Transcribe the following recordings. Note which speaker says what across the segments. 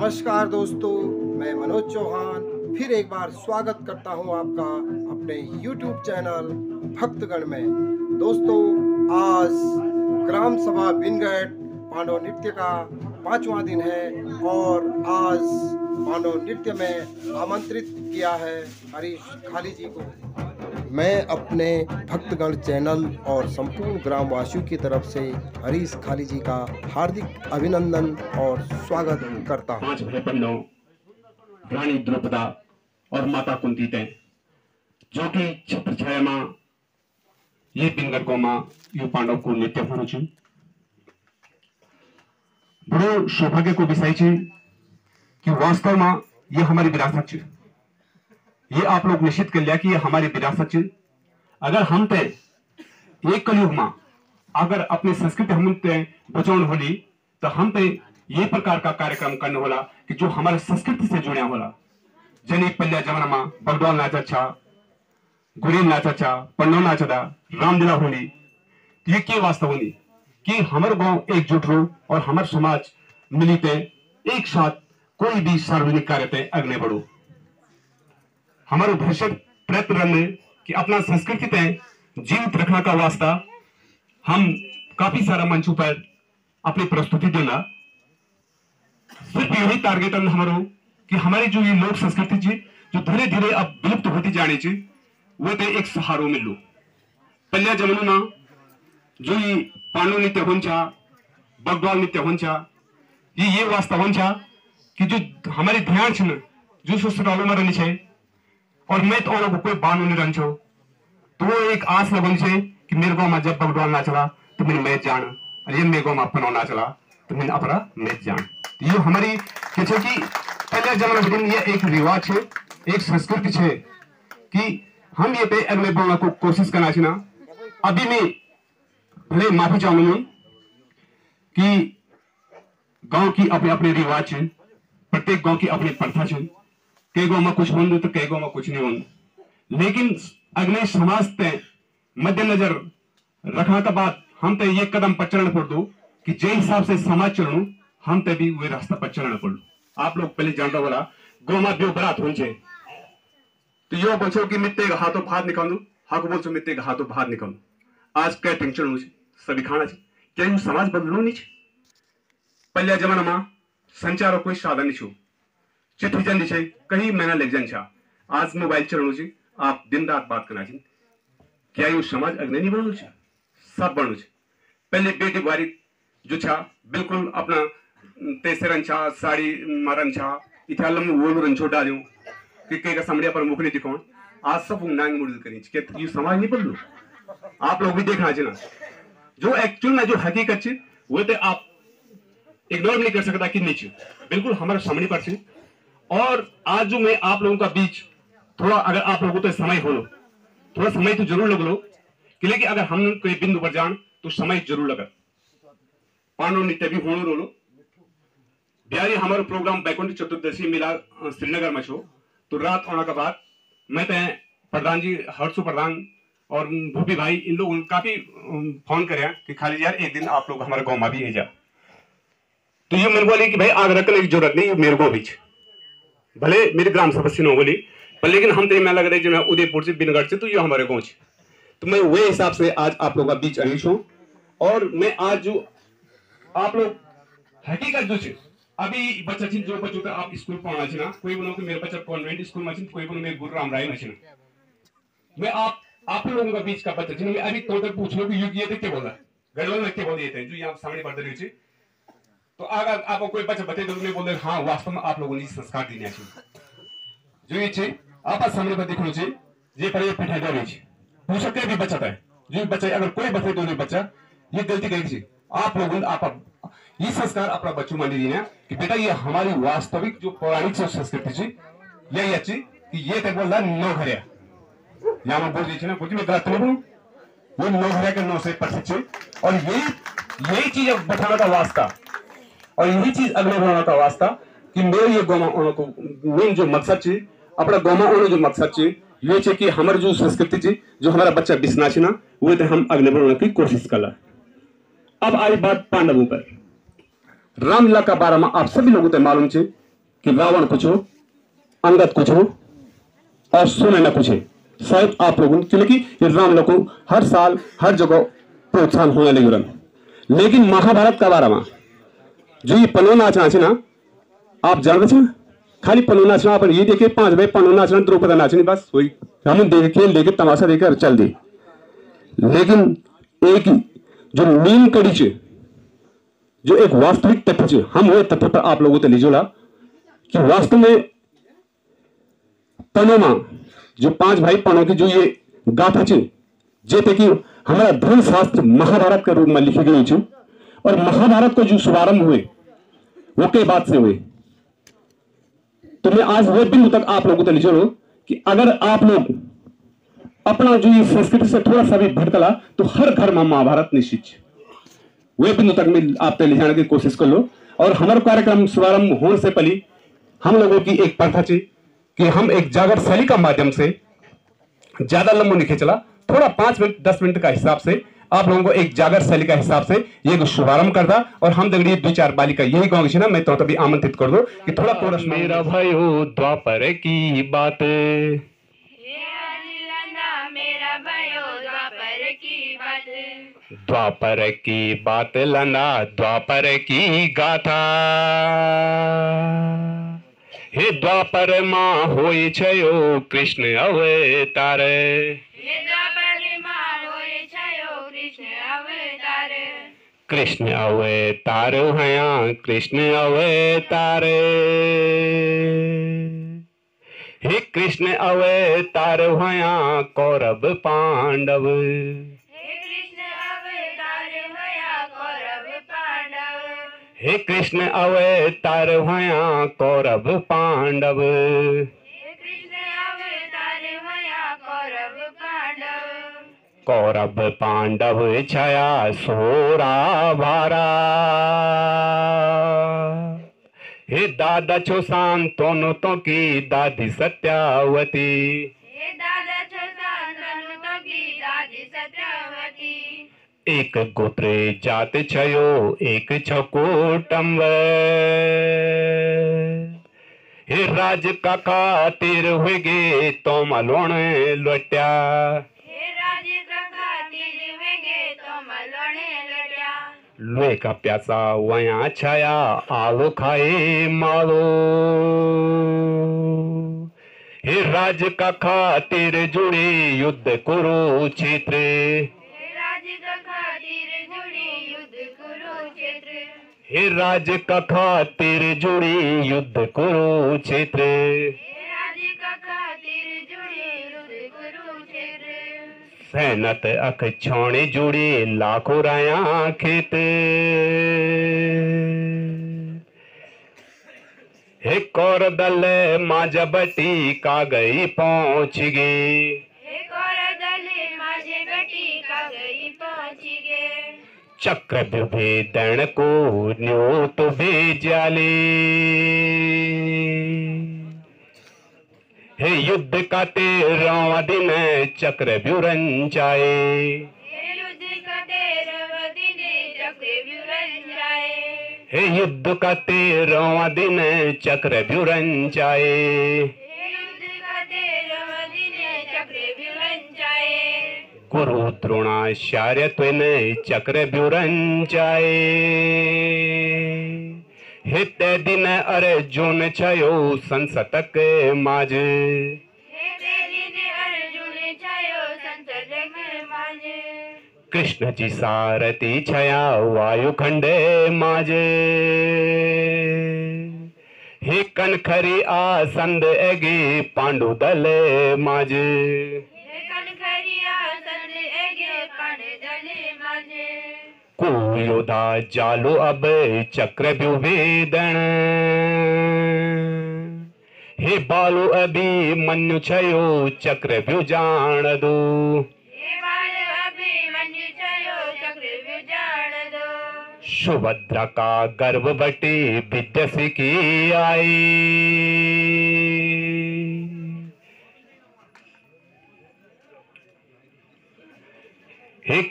Speaker 1: नमस्कार दोस्तों, मैं मनोज चौहान फिर एक बार स्वागत करता हूं आपका अपने YouTube चैनल भक्तगण में। दोस्तों, आज ग्राम सभा बिनगढ़ पांडव नृत्य का 5वां दिन है और आज पांडव नृत्य में आमंत्रित किया है हरीश खाली जी को। मैं अपने भक्तगण चैनल और संपूर्ण ग्रामवासियों की तरफ से हरीश खाली जी का हार्दिक अभिनंदन और स्वागत करता हूँ।
Speaker 2: 5 भाई बहनों रानी द्रौपदा और माता कुंती थे जो कि छत्र छाया मां ये बिनगढ़ को मां यू पांडव को नृत्य होना चाहिए। बड़ो सौभाग्य को विषय है कि वास्तव में ये हमारी विरासत है। ये आप लोग निश्चित कर लिया कि ये हमारी विरासत है। अगर हम ते एक कलयुग में अगर अपनी संस्कृति हम ते बचाने होली तो हम ते ये प्रकार का कार्यक्रम करने होला कि जो हमारे संस्कृति से जुड़ा होला। जनी पहले जमाना में बगडोल नाच अच्छा, गुरेल नाच अच्छा, पंडो नाच था, रामलीला होली। ये के वास्तव होली कि हमारे गांव एकजुट हो और हमारे समाज मिलते एक साथ कोई भी सार्वजनिक कार्य ते अगले बढ़ो। हमारे भविष्य प्रयत्न रहने कि अपना संस्कृति ते जीवित रखने का वास्ता हम काफी सारा मंचों पर अपनी प्रस्तुति देना। सिर्फ यही टारगेट है हमारो कि हमारी जो ये लोक संस्कृति जी जो धीरे धीरे अब विलुप्त होती जानी चाहिए वो ते एक सहारो मिलो। पहले जमाने में जो ये पांडव नृत्य होंचा, बगडोल नृत्य होंचा, ये वास्तव होंचा कि जो हमारे ध्यान छे जो ससुरालों में रहनी चाहिए और मैं तो लोग कोई बानो नहीं रन छो तो वो एक आस लगन छे कि मेरे गांव में जब बगडोल ना चला तो मैंने मैच जान और ये मेरे गांव में अपना ना चला तो मैंने अपना मैच जान। ये हमारी कि पहले जमाना में ये एक रिवाज है, एक संस्कृति है कि हम ये पे अगले बोलने को कोशिश करना चाहिए। अभी मैं भले माफी चाहूंगा कि गांव की अपने अपने रिवाज है, प्रत्येक गांव की अपनी प्रथा है। कई गांव में कुछ होंगे तो कई गांव में कुछ नहीं होंगे, लेकिन अगले समाज ते मद्देनजर रखने के बाद हम ते ये कदम पर चलना पड़ दो कि जे हिसाब से समाज चलू हम ते भी वे रास्ता पर चलना पड़। आप लोग पहले जानता वाला गोमा ब्यो बरात हो तो यो बोलो कि मित्ते हाथों भात निकालू, हाको बोलो मित्ते हाथों भात निकालू। आज कैटरिंग चलू सभी खाना क्या यू समाज बदलू नहीं। पहले जमाना में संचार कोई साधन नहीं छो, चिट्ठी जन छे कहीं महीना लग जन छा। आज मोबाइल चलू छे, आप दिन रात बात करना छे। क्या यू समाज अग्नि नहीं बनू छे, सब बनू छे। पहले बेटी बारी जो छा बिल्कुल अपना तेसरन छा साड़ी मरन छा इथालम वो रंछो डालियो कि के का समड़िया पर मुख नहीं दिखाऊं। आज सब नांग मुड़ल करी के यू समाज नहीं बदलू। आप लोग भी देखना चाहिए ना जो एक्चुअल में जो हकीकत छे वो तो आप इग्नोर नहीं कर सकता कि नीचे बिल्कुल हमारे सामने पर छे। और आज जो मैं आप लोगों का बीच थोड़ा अगर आप लोगों को समय हो थोड़ा समय तो जरूर लग लो कि लेकिन अगर हम कोई बिंदु पर जान तो समय जरूर लगा। पांडव नृत्य भी होनो रोलो बिहारी हमारा प्रोग्राम बैकुंठ चतुर्दशी मिला श्रीनगर में छो तो रात होने के बाद मैं ते प्रधान जी हर्षु प्रधान और भूपी भाई इन लोग काफी फोन करे कि खाली यार एक दिन आप लोग हमारे गांव में भी आ जा। तो ये मैंने बोली कि भाई आग रखने की जरूरत नहीं मेरे को बीच भले मेरे ग्राम सभा से बोली पर लेकिन हम तो मैं लग रहा है जो उदयपुर से बिनगढ़ से तो ये हमारे गाँव से तो मैं वही हिसाब से आज आप लोगों का बीच अनिश हूँ। और मैं आज जो आप लोग हकीकत जो है अभी बच्चा चिन्ह जो बच्चों का आप स्कूल पढ़ना चाहिए ना कोई बोलो कि मेरे बच्चा कॉन्वेंट स्कूल में कोई बोलो मेरे गुरु राम राय में चाहिए। मैं आप लोगों का बीच का बच्चा चिन्ह अभी तो तक पूछ लो कि युग ये थे क्या बोला गढ़वाल में क्या बोल दिए थे जो यहाँ सामने पढ़ते रहे तो अगर आपको कोई बच्चा बते तो उन्हें बोले हाँ वास्तव में आप लोगों ने संस्कार देना चाहिए। जो ये छे आप सामने पर देखो छे ये पर ये पिठाई दे छे पूछ सकते भी बच्चा है जो बच्चा अगर कोई बते तो नहीं बच्चा ये गलती करेगी आप लोगों ने आप ये संस्कार अपना बच्चों में देना कि बेटा ये हमारी वास्तविक जो पौराणिक संस्कृति थी यही अच्छी कि ये तक बोल रहा नौ घरिया यहाँ में बोल दीजिए ना कुछ मैं गलत नहीं वो नौ घरिया के 9 से प्रशिक्षित और यही चीज बताने का वास्ता और यही चीज अगले बनाने का वास्ता कि मेरे ये गौमा को मेन जो मकसद है अपना गौमा होने जो मकसद है ये है कि हमारी जो संस्कृति है जो हमारा बच्चा बिसना छे ना वो तो हम अगले बढ़ाने की कोशिश कला। अब आई बात पांडवों पर रामलीला का बारे में आप सभी लोगों को मालूम है कि रावण कुछ हो, अंगद कुछ हो और सुनैना कुछ है, शायद आप लोगों, क्योंकि ये राम को हर साल हर जगह प्रोत्साहन होने लगे रन। लेकिन महाभारत का बारे में जो ये पनो नाचना है ना, आप जानते हैं खाली पनो नाचना, अपन ये देखे 5 भाई पनो नाचना, द्रौपदी नाचनी, बस वही हम देख खेल देखे तमाशा देकर चल दे। लेकिन एक जो नीम कड़ी च, जो एक वास्तविक तथ्य च, हम वो तथ्य पर आप लोगों को ले जोड़ा कि वास्तव में पनो में जो 5 भाई पनो की जो ये गाथा च, जैसे कि हमारा धर्म शास्त्र महाभारत के रूप में लिखी गई च, और महाभारत को जो शुभारंभ हुए वो के बाद से हुए। तो मैं आज वो बिंदु तक आप लोगों को ले जोड़ू कि अगर आप लोग अपना जो ये संस्कृति से थोड़ा सा भी भटकला तो हर घर में महाभारत निश्चित वे बिंदु तक मैं आप तक ले जाने की कोशिश कर लो। और हमारा कार्यक्रम शुभारंभ होने से पहले हम लोगों की एक प्रथा थी कि हम एक जागर शैली का माध्यम से ज्यादा लंबा नहीं खींचला, थोड़ा 5 मिनट 10 मिनट का हिसाब से आप लोगों को एक जागर शैली का हिसाब से ये शुभारंभ करता। और हम दगड़ी 2-4 बालिका यही गाँव ना, मैं तो तभी आमंत्रित कर दो कि थोड़ा कोरस। मेरा भयो द्वापर की बात, द्वापर की बात लना द्वापर की गाथा। हे द्वापर मां होई छयो कृष्ण अवतार, हे द्वापर मां होई छयो कृष्ण अवतार, कृष्ण अवतार हया कृष्ण अवतार। हे कृष्ण अवतार हया कौरव पांडव, हे कृष्ण अवतार हया कौरव पांडव, हे कृष्ण अवतार हया कौरव पांडव। कौरव पांडव छाया सोरा भारा, हे दादा छो सांतों तो की दादी सत्यावती, हे दादा छो सांतों तो की दादी सत्यावती। एक गोत्र जात छयो एक छकोटम, हे राज का खातिर हुए तो मलोने लट्या, हे राज का खातिर हुए तो मलोने लट्या। लोहे का प्यासा वया छाया आलो खाए मालो, हे राज का खातिर जुड़े युद्ध कुरुक्षेत्र, हे राज का खातिर जुड़ी युद्ध कुरुक्षेत्र, हे राज का खातिर जुड़ी युद्ध कुरुक्षेत्र। सैनत अख छोड़े जुड़ी लाखों राया खेत, हे कौर दल माजा बटी का गई पहुंच गई, हे कौर दल माजे बटी का गई पहुंच गए। चक्र विभेदन को न्योत भेजाले, हे युद्ध का 13वां दिन चक्र व्युरंजाए, हे युद्ध का 13वां दिन चक्र व्युरंजाए, हे युद्ध का 13वां दिन चक्र व्युरंजाए, हे युद्ध का 13वां दिन चक्र व्युरंजाए। गुरु द्रोणाचार्य त्वेने चक्र व्युरंजाए, हे ते दिन अर्जुन छयो संसतक माज, हे ते दिन अर्जुन छयो संसतक माज। कृष्ण जी सारथी छया वायुखंड माज, हे कनखरी आसंद एगे पांडु दल माज, योधा जालो अब चक्र व्युभेदन, हे बालो अभी मनु छयो चक्र व्युजान दो, हे बालो अभी मनु छयो चक्र व्युजान दो। सुभद्रा का गर्भ बटे विद्या सीखी आई, हे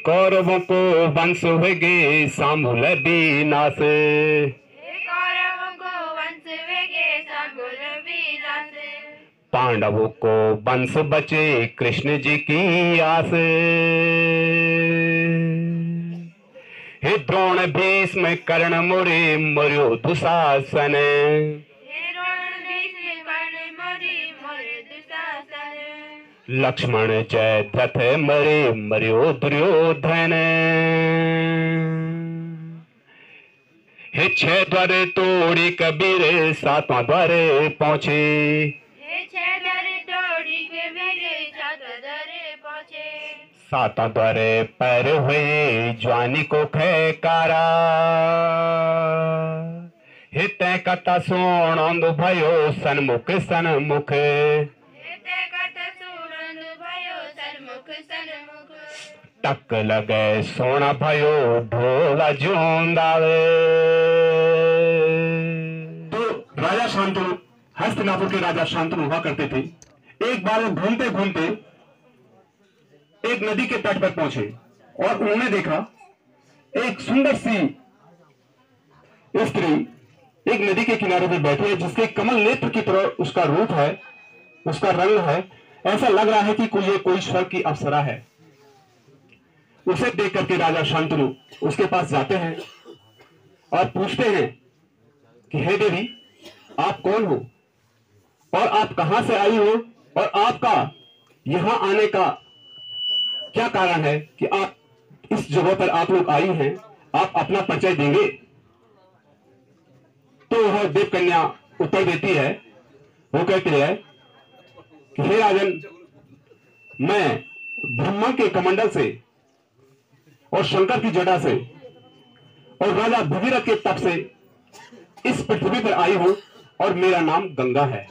Speaker 2: कौरवों को वंश होगे सामूल विनाश, हे कौरवों को पांडवों को वंश बचे कृष्ण जी की आस। हे द्रोण भीष्म कर्ण मुरे मर्यो दुशासन। लक्ष्मण जयद्रथ मरे मर्यो दुर्योधन। हे 6 द्वार तोड़ी कबीर सातवां द्वार पहुंचे। सातवां द्वार पर हुए ज्वानी को खैकारा। हे तय कथा सोण भयो सन्मुख सन्मुख। टक लगे सोना भयो ढोला जोंदावे। तो राजा शांतनु, हस्तिनापुर के राजा शांतनु हुआ करते थे। एक बार वो घूमते घूमते एक नदी के तट पर पहुंचे और उन्होंने देखा एक सुंदर सी स्त्री एक नदी के किनारे पर बैठी है, जिसके कमल नेत्र की तरह उसका रूप है, उसका रंग है। ऐसा लग रहा है कि कोई स्वर्ग की अप्सरा है। उसे देख करके राजा शांतनु उसके पास जाते हैं और पूछते हैं कि हे देवी, आप कौन हो और आप कहां से आई हो और आपका यहां आने का क्या कारण है कि आप इस जगह पर आप लोग आई हैं? आप अपना परिचय देंगे? तो वह देव कन्या उत्तर देती है, वो कहती है कि हे राजन, मैं ब्रह्मा के कमंडल से और शंकर की जटा से और राजा भगीरथ के तप से इस पृथ्वी पर आई हूं और मेरा नाम गंगा है।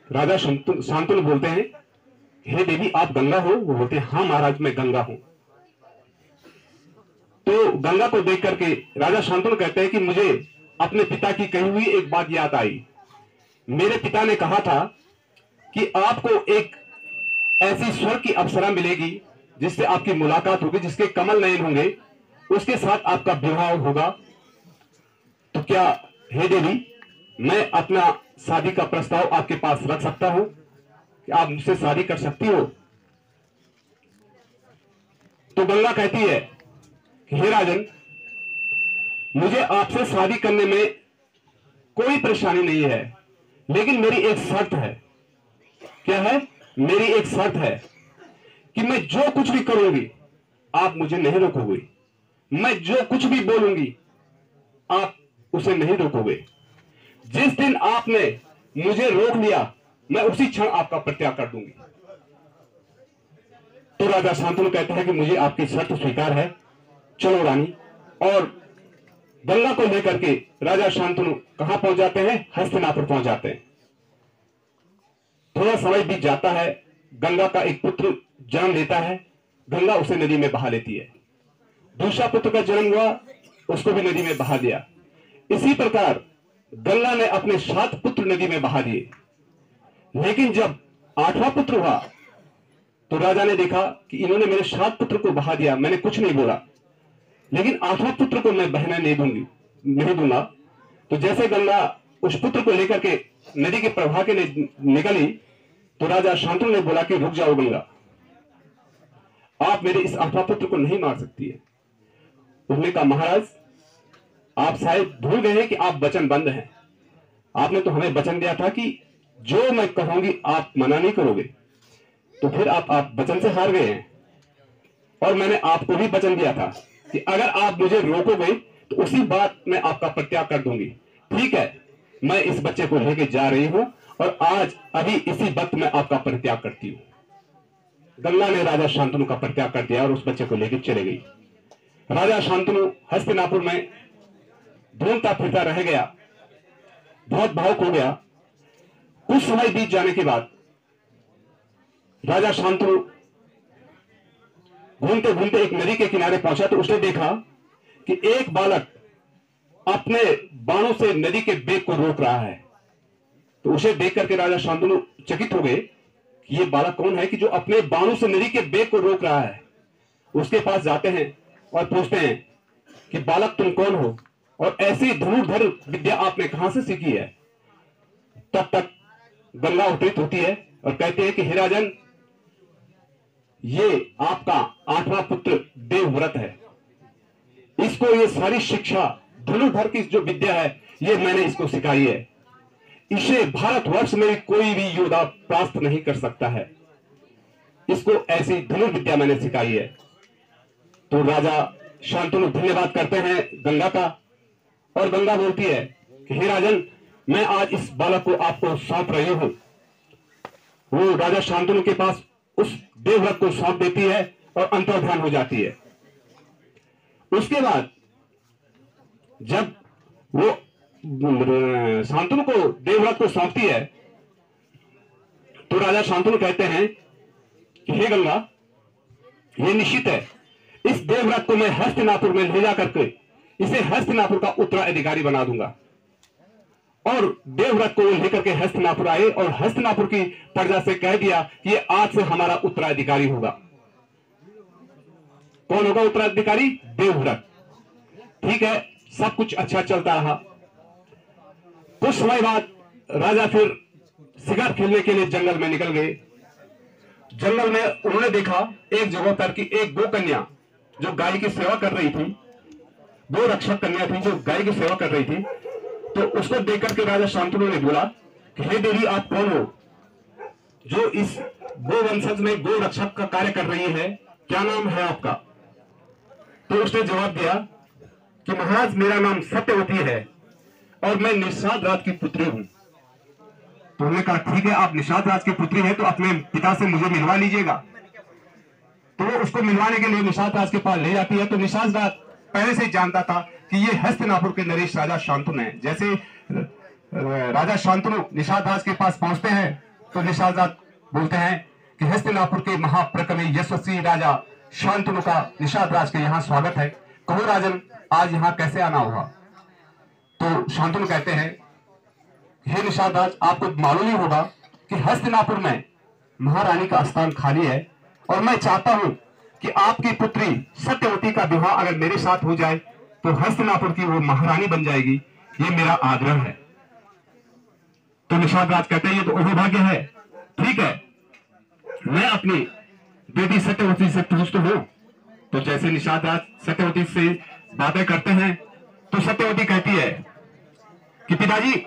Speaker 2: राजा शांतनु बोलते हैं, हे देवी, आप गंगा हो? वो बोलते हैं, हाँ महाराज, मैं गंगा हूं। तो गंगा को देख करके राजा शांतनु कहते हैं कि मुझे अपने पिता की कही हुई एक बात याद आई। मेरे पिता ने कहा था कि आपको एक ऐसी स्वर्ग की अप्सरा मिलेगी जिससे आपकी मुलाकात होगी, जिसके कमल नयन होंगे, उसके साथ आपका विवाह होगा। तो क्या हे देवी, मैं अपना शादी का प्रस्ताव आपके पास रख सकता हूं कि आप मुझसे शादी कर सकती हो? तो गंगा कहती है कि हे राजन, मुझे आपसे शादी करने में कोई परेशानी नहीं है, लेकिन मेरी एक शर्त है। क्या है? मेरी एक शर्त है कि मैं जो कुछ भी करूंगी आप मुझे नहीं रोकोगे। मैं जो कुछ भी बोलूंगी आप उसे नहीं रोकोगे। जिस दिन आपने मुझे रोक लिया, मैं उसी क्षण आपका परित्याग कर दूंगी। तो राजा शांतनु कहता है कि मुझे आपकी शर्त स्वीकार है, चलो रानी। और गंगा को लेकर के राजा शांतनु कहां पहुंच जाते हैं? हस्तिनापुर पहुंच जाते हैं। थोड़ा समय बीत जाता है, गंगा का एक पुत्र जन्म लेता है। गंगा उसे नदी में बहा लेती है। दूसरा पुत्र का जन्म हुआ, उसको भी नदी में बहा दिया। इसी प्रकार गंगा ने अपने 7 पुत्र नदी में बहा दिए। लेकिन जब 8वां पुत्र हुआ तो राजा ने देखा कि इन्होंने मेरे 7 पुत्र को बहा दिया, मैंने कुछ नहीं बोला, लेकिन 8वां पुत्र को मैं बहना नहीं दूंगा। तो जैसे गंगा उस पुत्र को लेकर के नदी के प्रवाह के निकली, तो राजा शांतनु ने बोला कि रुक जाओ गंगा, आप मेरे इस 8वां पुत्र को नहीं मार सकती है। उसने कहा, महाराज, आप शायद भूल गए हैं कि आप वचनबद्ध हैं। आपने तो हमें वचन दिया था कि जो मैं कहूंगी आप मना नहीं करोगे। तो फिर आप वचन से हार गए हैं। और मैंने आपको भी वचन दिया था कि अगर आप मुझे रोकोगे तो उसी बात में आपका परित्याग कर दूंगी। ठीक है, मैं इस बच्चे को लेके जा रही हूं और आज अभी इसी वक्त में आपका परित्याग करती हूं। गंगा ने राजा शांतनु का परित्याग कर दिया और उस बच्चे को लेकर चले गई। राजा शांतनु हस्तिनापुर में ढूंढता फिरता रह गया, बहुत भावुक हो गया। कुछ समय बीत जाने के बाद राजा शांतनु घूमते घूमते एक नदी के किनारे पहुंचा तो उसने देखा कि एक बालक अपने बाणों से नदी के वेग को रोक रहा है। तो उसे देख करके राजा शांतनु चकित हो गए कि ये बालक कौन है कि जो अपने बाणों से नदी के वेग को रोक रहा है। उसके पास जाते हैं और पूछते हैं कि बालक, तुम कौन हो और ऐसी धनुर्धर विद्या आपने कहां से सीखी है? तब तक गंगा अवतरित होती है और कहती है कि हे राजन, ये आपका 8वां पुत्र देवव्रत है, इसको ये सारी शिक्षा, धनुर्धर की जो विद्या है, ये मैंने इसको सिखाई है, इसे भारतवर्ष में कोई भी योद्धा प्राप्त नहीं कर सकता है, इसको ऐसी धनुर्विद्या मैंने सिखाई है। तो राजा शांतनु धन्यवाद करते हैं गंगा का, और गंगा बोलती है कि हे राजन, मैं आज इस बालक को आपको सौंप रही हूं। वो राजा शांतनु के पास उस देवव्रत को सौंप देती है और अंतर्ध्यान हो जाती है। उसके बाद जब वो शांतनु को देवव्रत को सौंपती है तो राजा शांतनु कहते हैं कि हे गंगा, ये निश्चित है, इस देवव्रत को मैं हस्तिनापुर में ले जा करके इसे हस्तिनापुर का उत्तराधिकारी बना दूंगा। और देवव्रत को लेकर के हस्तिनापुर आए और हस्तिनापुर की प्रजा से कह दिया कि ये आज से हमारा उत्तराधिकारी होगा। कौन होगा उत्तराधिकारी? देवव्रत। ठीक है, सब कुछ अच्छा चलता रहा। कुछ समय बाद राजा फिर शिकार खेलने के लिए जंगल में निकल गए। जंगल में उन्होंने देखा एक जगह पर कि एक गो कन्या जो गाय की सेवा कर रही थी, गो रक्षक कन्या थी जो गाय की सेवा कर रही थी। तो उसको देख करके राजा शांतनु ने बोला कि हे देवी, आप कौन हो जो इस गो वंशज में गो रक्षक का कार्य कर रही है? क्या नाम है आपका? तो उसने जवाब दिया कि महाराज, मेरा नाम सत्यवती है और मैं निषाद राज की पुत्री हूं। तो उन्होंने कहा ठीक है, आप निषाद राज की पुत्री है तो अपने पिता से मुझे मिलवा लीजिएगा। तो वो उसको मिलवाने के लिए निषाद राज के पास ले जाती है। तो निषाद राज पहले से ही जानता था कि ये हस्तिनापुर के नरेश राजा शांतनु है। जैसे राजा शांतनु निषाद राज के पास पहुंचते हैं तो निषाद राज बोलते हैं कि हस्तिनापुर के महाप्रकमी यशस्वी राजा शांतनु का निषाद राज के यहाँ स्वागत है। कहो राजन, आज यहाँ कैसे आना होगा? तो शांतनु कहते हैं, हे निषाद राज, आपको मालूम ही होगा कि हस्तिनापुर में महारानी का स्थान खाली है और मैं चाहता हूं कि आपकी पुत्री सत्यवती का विवाह अगर मेरे साथ हो जाए तो हस्तिनापुर की वो महारानी बन जाएगी, ये मेरा आग्रह है। तो निषाद राज कहते हैं, ये तो अहोभाग्य है। ठीक है, मैं अपनी बेटी सत्यवती से पूछता हूं। तो जैसे निषाद राज सत्यवती से बातें करते हैं तो सत्यवती कहती है कि पिताजी,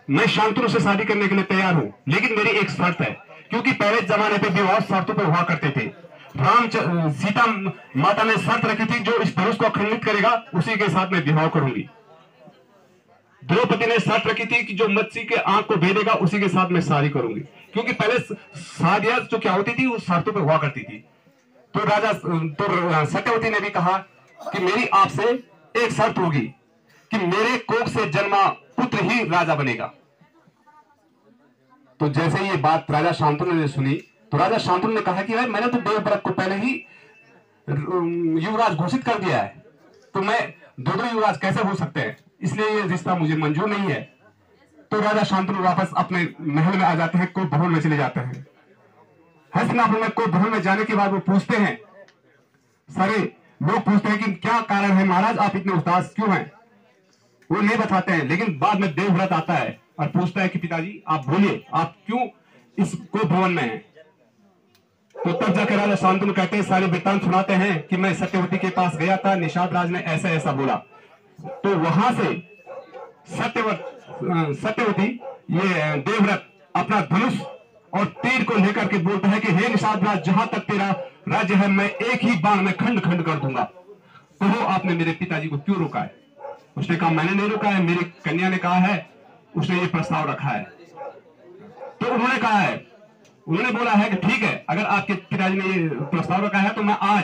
Speaker 2: मैं शांतनु से शादी करने के लिए तैयार हूं, लेकिन मेरी एक शर्त है। क्योंकि पहले जमाने पे विवाह शर्तों पर हुआ करते थे। सीता माता ने शर्त रखी थी, जो इस धनुष को खंडित करेगा उसी के साथ मैं विवाह करूंगी। द्रौपदी ने शर्त रखी थी कि जो मत्स्य के आंख को भेदेगा उसी के साथ मैं शादी करूंगी। क्योंकि पहले शादियां जो क्या होती थी वो शर्तों पर हुआ करती थी। तो सत्यवती ने भी कहा कि मेरी आपसे एक शर्त होगी कि मेरे कोख से जन्मा पुत्र ही राजा बनेगा। तो जैसे ये बात राजा शांतनु ने सुनी तो राजा शांतनु ने कहा कि भाई, मैंने तो देवव्रत को पहले ही युवराज घोषित कर दिया है, तो मैं दो युवराज कैसे हो सकते हैं? इसलिए ये रिश्ता मुझे मंजूर नहीं है। तो राजा शांतनु वापस अपने महल में आ जाते हैं, कोप भवन में चले जाते हैं। हस्तिनापुर में कोप भवन में जाने के बाद वो पूछते हैं, सारे लोग पूछते हैं कि क्या कारण है महाराज, आप इतने उदास क्यों हैं? वो नहीं बताते हैं। लेकिन बाद में देवव्रत आता है और पूछता है कि पिताजी आप बोलिए, आप क्यों इस कोप भवन में हैं? तो तब जाकर राजा शांतनु कहते हैं, सारे वृत्तांत सुनाते हैं कि मैं सत्यवती के पास गया था, निषाद राज ने ऐसा ऐसा बोला। तो वहां से सत्यवती ये देवव्रत अपना धनुष और तीर को लेकर के बोलता है कि हे निषाद राज, जहां तक तेरा राज्य है मैं एक ही बाण में खंड खंड कर दूंगा। तो वो आपने मेरे पिताजी को क्यों रोका है? उसने कहा मैंने नहीं रोका है, मेरी कन्या ने कहा है, उसने ये प्रस्ताव रखा है। तो उन्होंने कहा है, उन्होंने बोला है कि ठीक है, अगर आपके पिताजी ने ये प्रस्ताव रखा है तो मैं आज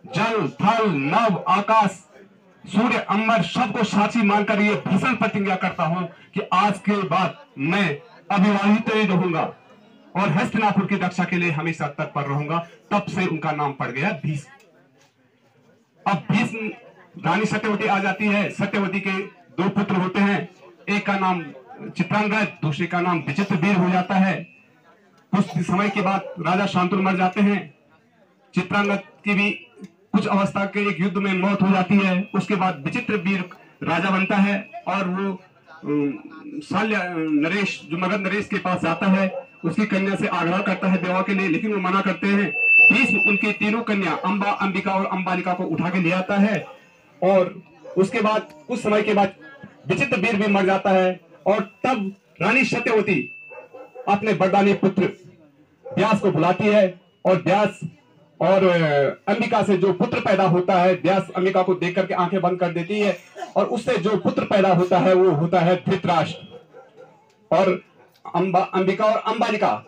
Speaker 2: जल थल नभ आकाश सूर्य अंबर सबको साक्षी मानकर ये भीषण प्रतिज्ञा करता हूं कि आज के बाद मैं अविवाहित ही रहूंगा और हस्तिनापुर की रक्षा के लिए हमेशा तत्पर रहूंगा। तब से उनका नाम पड़ गया भीष्म। अब भीष्म, रानी सत्यवती आ जाती है। सत्यवती के दो पुत्र होते हैं, एक का नाम चित्रांगद, दूसरे का नाम विचित्रवीर हो जाता है। कुछ समय के बाद राजा शांतनु मर जाते हैं। चित्रांगद की भी कुछ अवस्था के एक युद्ध में मौत हो जाती है। उसके बाद विचित्रवीर राजा बनता है और वो साल्य नरेश जो मगध नरेश के पास जाता है, उसकी कन्या से आग्रह करता है विवाह के लिए, लेकिन वो मना करते हैं। भीष्म उनकी तीनों कन्या अंबा, अंबिका और अंबालिका को उठा के ले आता है, और उसके बाद कुछ समय के बाद विचित्र वीर भी मर जाता है, और तब रानी सत्यवती अपने बरदानी पुत्र व्यास को बुलाती है, और व्यास और अंबिका से जो पुत्र पैदा होता है, व्यास अंबिका को देख करके आंखें बंद कर देती है, और उससे जो पुत्र पैदा होता है वो होता है धृतराष्ट्र। और अंबिका और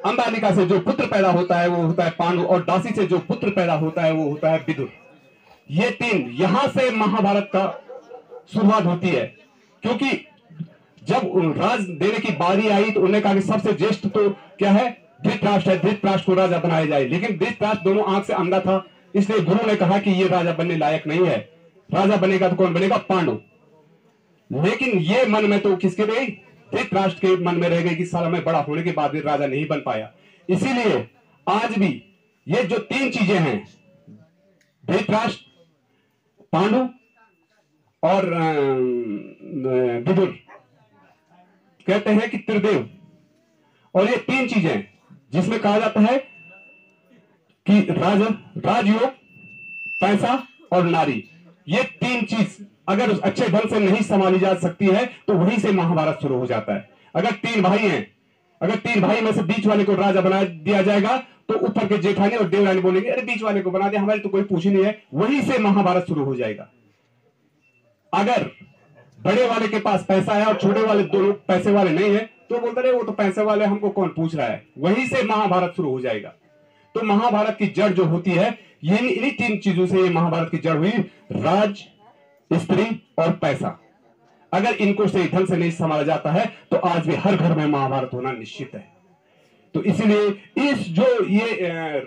Speaker 2: अंबालिका से जो पुत्र पैदा होता है वो होता है पांडु, और दासी से जो पुत्र पैदा होता है वो होता है विदुर। ये तीन, यहां से महाभारत का शुरुआत होती है। क्योंकि जब राज देने की बारी आई तो उन्होंने कहा कि सबसे ज्येष्ठ तो क्या है, धृतराष्ट्र है, धृतराष्ट्र को राजा बनाया जाए। लेकिन धृतराष्ट्र दोनों आंख से अंधा था, इसलिए गुरु ने कहा कि ये राजा बनने लायक नहीं है, राजा बनेगा तो कौन बनेगा, पांडु। लेकिन ये मन में तो किसके रही, धृतराष्ट्र के मन में रह गई कि साला मैं बड़ा होने के बाद भी राजा नहीं बन पाया। इसीलिए आज भी ये जो तीन चीजें हैं, धृतराष्ट्र, पांडु और विदुर, कहते हैं कि त्रिदेव, और ये तीन चीजें जिसमें कहा जाता है कि राजयोग, पैसा और नारी, ये तीन चीज अगर उस अच्छे ढंग से नहीं संभाली जा सकती है तो वहीं से महाभारत शुरू हो जाता है। अगर तीन भाई हैं, अगर तीन भाई में से बीच वाले को राजा बना दिया जाएगा तो ऊपर के जेठानी और देवरानी बोलेंगे अरे बीच वाले को बना दिया, हमारी तो कोई पूछ ही नहीं है, वहीं से महाभारत शुरू हो जाएगा। अगर बड़े वाले के पास पैसा है और छोटे वाले दोनों पैसे वाले नहीं है तो बोलते रहे वो तो पैसे वाले, हमको कौन पूछ रहा है, वहीं से महाभारत शुरू हो जाएगा। तो महाभारत की जड़ जो होती है, ये इन्हीं तीन चीजों से ये महाभारत की जड़ हुई, राज, स्त्री और पैसा। अगर इनको सही ढंग से नहीं संभाला जाता है तो आज भी हर घर में महाभारत होना निश्चित है। तो इसीलिए इस जो ये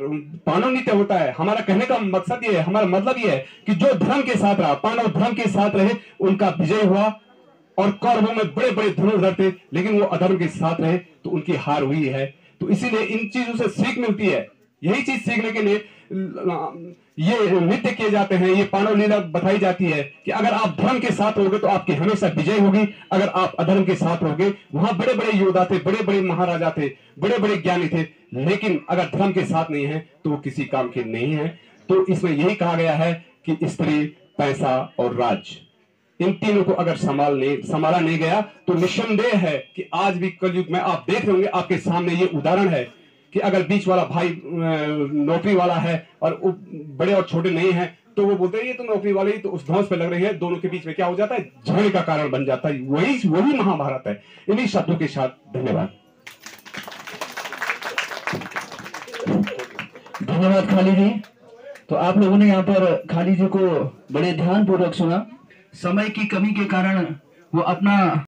Speaker 2: पांडव नीति होता है, हमारा कहने का मकसद ये है, हमारा मतलब ये है कि जो धर्म के साथ रहा, पांडव धर्म के साथ रहे, उनका विजय हुआ, और कौरवों में बड़े बड़े धनुर्धर थे लेकिन वो अधर्म के साथ रहे तो उनकी हार हुई है। तो इसीलिए इन चीजों से सीख मिलती है। यही चीज सीखने के लिए ये नृत्य किए जाते हैं, ये पांडव लीला बताई जाती है कि अगर आप धर्म के साथ रहोगे तो आपकी हमेशा विजय होगी, अगर आप अधर्म के साथ रहोगे। वहां बड़े बड़े योद्धा थे, बड़े बड़े महाराजा थे, बड़े बड़े ज्ञानी थे, लेकिन अगर धर्म के साथ नहीं है तो वो किसी काम के नहीं है। तो इसमें यही कहा गया है कि स्त्री, पैसा और राज, इन तीनों को अगर संभाला नहीं गया तो निस्संदेह है कि आज भी कलयुग में आप देख रहे होंगे, आपके सामने ये उदाहरण है कि अगर बीच वाला भाई नौकरी वाला है और बड़े और छोटे नहीं है तो वो बोलते हैं ये तो नौकरी वाले ही तो उस धौंस पे लग रहे हैं, दोनों के बीच में क्या हो जाता है, झगड़े का कारण बन जाता है। वही महाभारत है। इन्हीं शब्दों के साथ धन्यवाद।
Speaker 3: धन्यवाद खाली जी। तो आप लोगों ने यहाँ पर खाली जी को बड़े ध्यान पूर्वक सुना। समय की कमी के कारण वो अपना